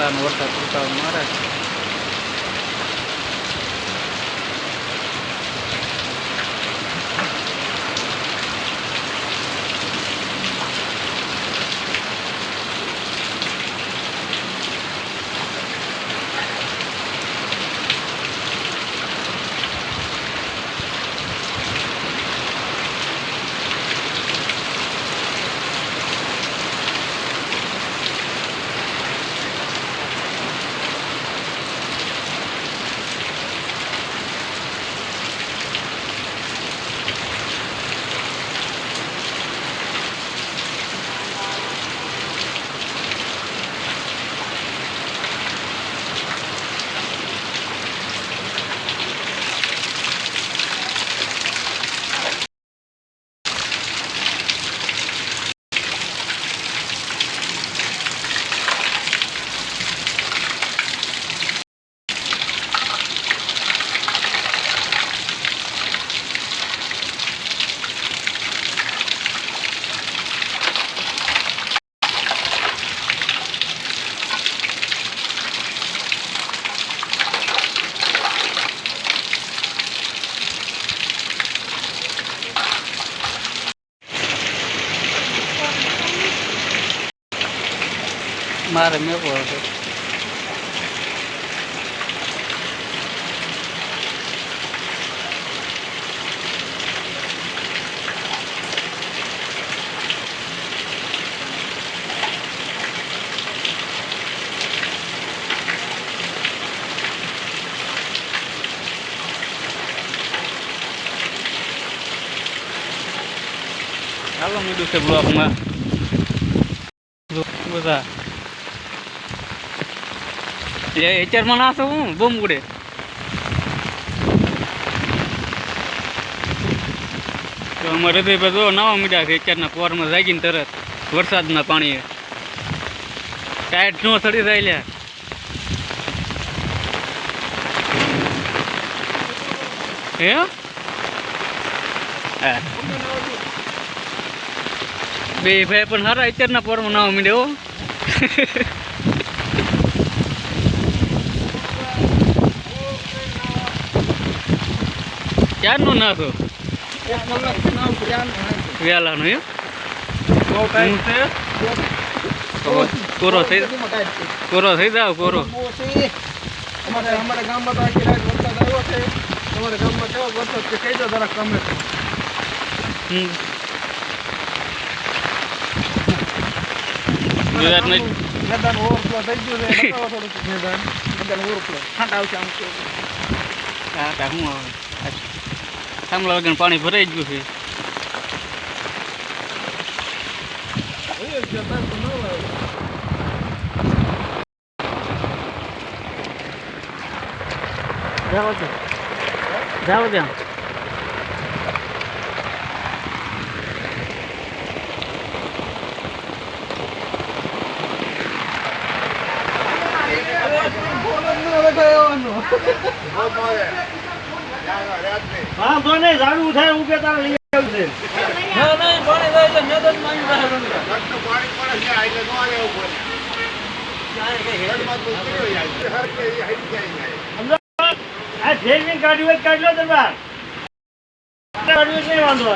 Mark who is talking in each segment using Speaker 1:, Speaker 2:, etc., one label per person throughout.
Speaker 1: ઠેકાનો વરસાદ ઉતાવ મારે. મારે મેકો હતો. ચાલો મીડું છે બ્લોકમાં બધા એચરમાં નાખો હું બોમ્બ ઉડે. તો અમારે હૃદય જો નવા મીડા છે એચરના પોરમાં જાગીને તરત વરસાદના પાણીએ ટાયર નો સડી જાય લ્યા. હે બે ભાઈ પણ સારા એચરના પોરમાં નવા મીડે હો. ક્યારનું નાખો વેલાનું એમ કોરો થઈ જાવ કોરો.
Speaker 2: અમારા ગામમાં તો આખી રાત વરસાદ આવ્યો છે. તમારા ગામમાં કેવો વરસાદ છે કહેજો જરાક તમે. મેદાન ઓવરફ્લો થઈ ગયું છે. થોડુંક મેદાન ઓવરફ્લો ખાંડ આવશે આમ શું
Speaker 1: થાંભલા વગર પાણી ભરાઈ ગયું છે. જાઓ ત્યાં
Speaker 2: હા બને ઝાડું થાય હું કે તારે લઈ આવ્યું છે. ના ના પાણી જાય એટલે મેદાન માં આવી જાય. પાણી પડે છે એટલે નો આવે ઉપર. આ જેલની કાઢ્યું હોય કાઢ લો દરબાર. કાઢ્યું નહીં વાંધો.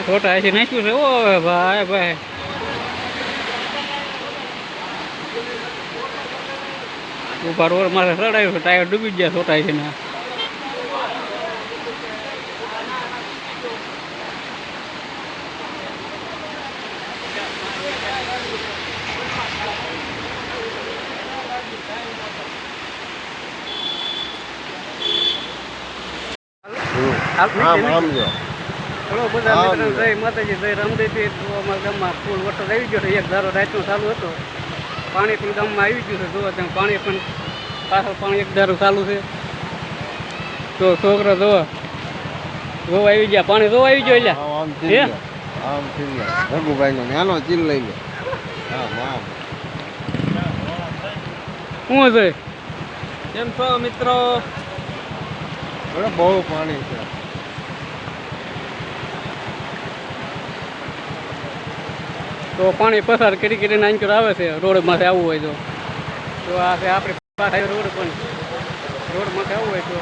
Speaker 1: ખોટા છે નાખ્યું છે. ઓ ભાઈ ભાઈ ઉપર ઓર મારે ચડાવ્યું છે. ટાયર ડૂબી ગયા છોટાય છે ને. હલો બધા મિત્રો જય માતાજી જય રામદેવજી. તો અમારા ગામમાં ફૂલ વરસાદ આવી ગયો છે. એક ધારો રાતનો ચાલુ હતો. પાણી પણ ગામમાં આવી ગયું છે. જોવા ત્યાં પાણી પણ પાછળ પાણી એક ધારો ચાલુ છે. તો છોકરા જોવા આવી ગયા. પાણી જોવા આવી ગયો એટલે
Speaker 3: આમ ચિલ્લા રઘુભાઈનો નાનો ચિલ્લ લઈ લે આમ આમ
Speaker 1: શું છે કેમ છો મિત્રો?
Speaker 3: અરે બહુ પાણી છે.
Speaker 1: તો પાણી પસાર કરી કરીને આંચોર આવે છે રોડમાંથી આવવું હોય તો આ છે આપણી પાસે રોડ પણ રોડમાંથી આવવું હોય તો